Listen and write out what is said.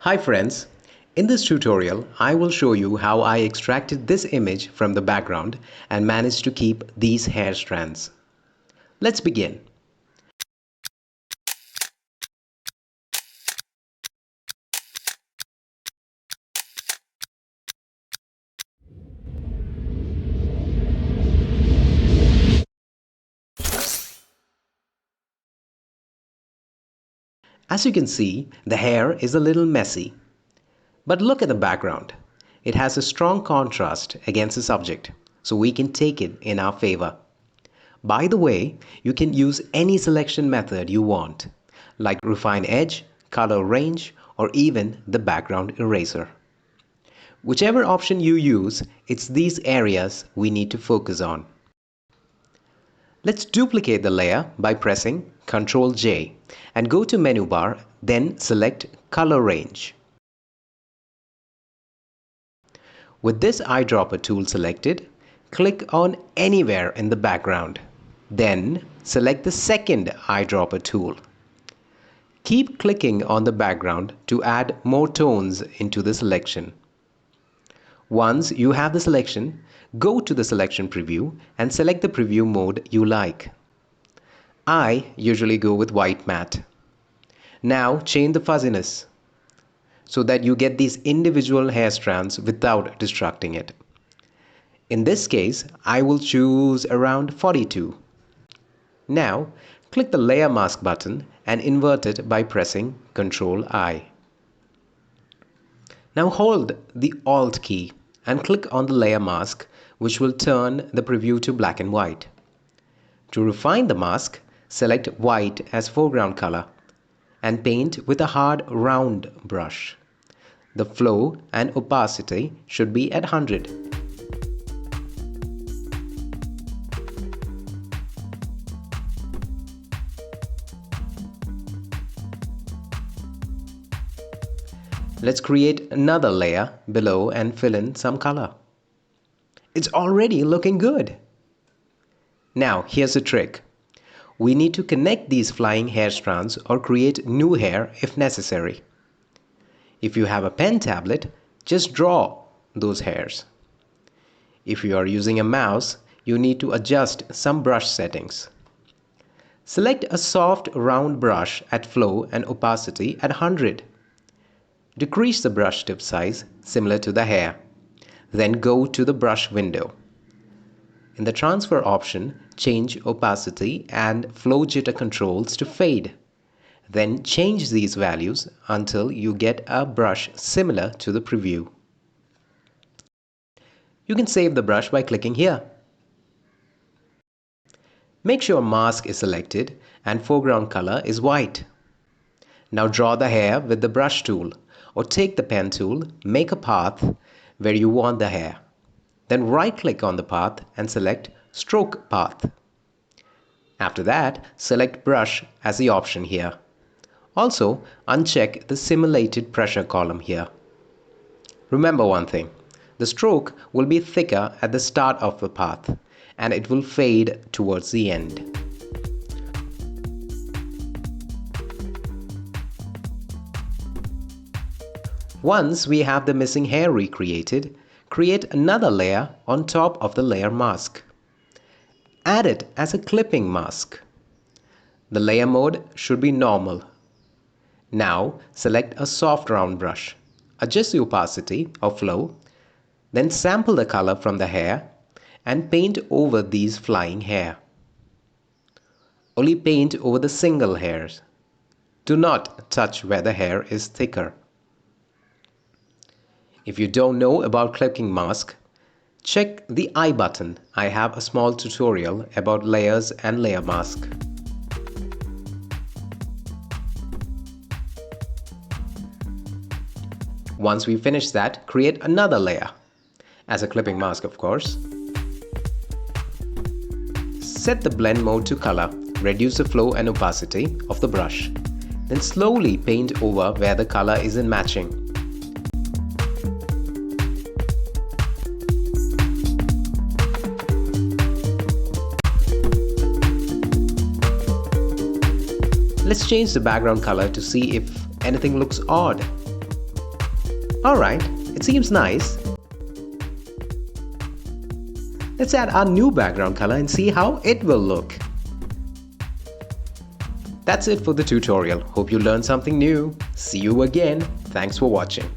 Hi friends, in this tutorial I will show you how I extracted this image from the background and managed to keep these hair strands. Let's begin. As you can see, the hair is a little messy. But look at the background. It has a strong contrast against the subject, so we can take it in our favor. By the way, you can use any selection method you want, like refine edge, color range, or even the background eraser. Whichever option you use, it's these areas we need to focus on. Let's duplicate the layer by pressing Ctrl J and go to menu bar, then select Color Range. With this eyedropper tool selected, click on anywhere in the background. Then select the second eyedropper tool. Keep clicking on the background to add more tones into the selection. Once you have the selection, go to the selection preview and select the preview mode you like. I usually go with white matte. Now change the fuzziness so that you get these individual hair strands without distracting it. In this case, I will choose around 42. Now, click the Layer Mask button and invert it by pressing Ctrl I. Now hold the Alt key and click on the Layer Mask, which will turn the preview to black and white. To refine the mask, select white as foreground color and paint with a hard round brush. The flow and opacity should be at 100. Let's create another layer below and fill in some color. It's already looking good. Now here's a trick. We need to connect these flying hair strands or create new hair if necessary. If you have a pen tablet, just draw those hairs. If you are using a mouse, you need to adjust some brush settings. Select a soft round brush at flow and opacity at 100. Decrease the brush tip size similar to the hair. Then go to the brush window. In the transfer option, change opacity and flow jitter controls to fade. Then change these values until you get a brush similar to the preview. You can save the brush by clicking here. Make sure mask is selected and foreground color is white. Now draw the hair with the brush tool or take the pen tool, make a path where you want the hair. Then right-click on the path and select Stroke Path. After that, select Brush as the option here. Also, uncheck the Simulated Pressure column here. Remember one thing, the stroke will be thicker at the start of the path and it will fade towards the end. Once we have the missing hair recreated, create another layer on top of the layer mask. Add it as a clipping mask. The layer mode should be normal. Now select a soft round brush. Adjust the opacity or flow. Then sample the color from the hair and paint over these flying hair. Only paint over the single hairs. Do not touch where the hair is thicker. If you don't know about clipping mask, check the I button. I have a small tutorial about layers and layer mask. Once we finish that, create another layer. As a clipping mask, of course. Set the blend mode to color. Reduce the flow and opacity of the brush. Then slowly paint over where the color isn't matching. Let's change the background color to see if anything looks odd. Alright, it seems nice. Let's add our new background color and see how it will look. That's it for the tutorial. Hope you learned something new. See you again. Thanks for watching.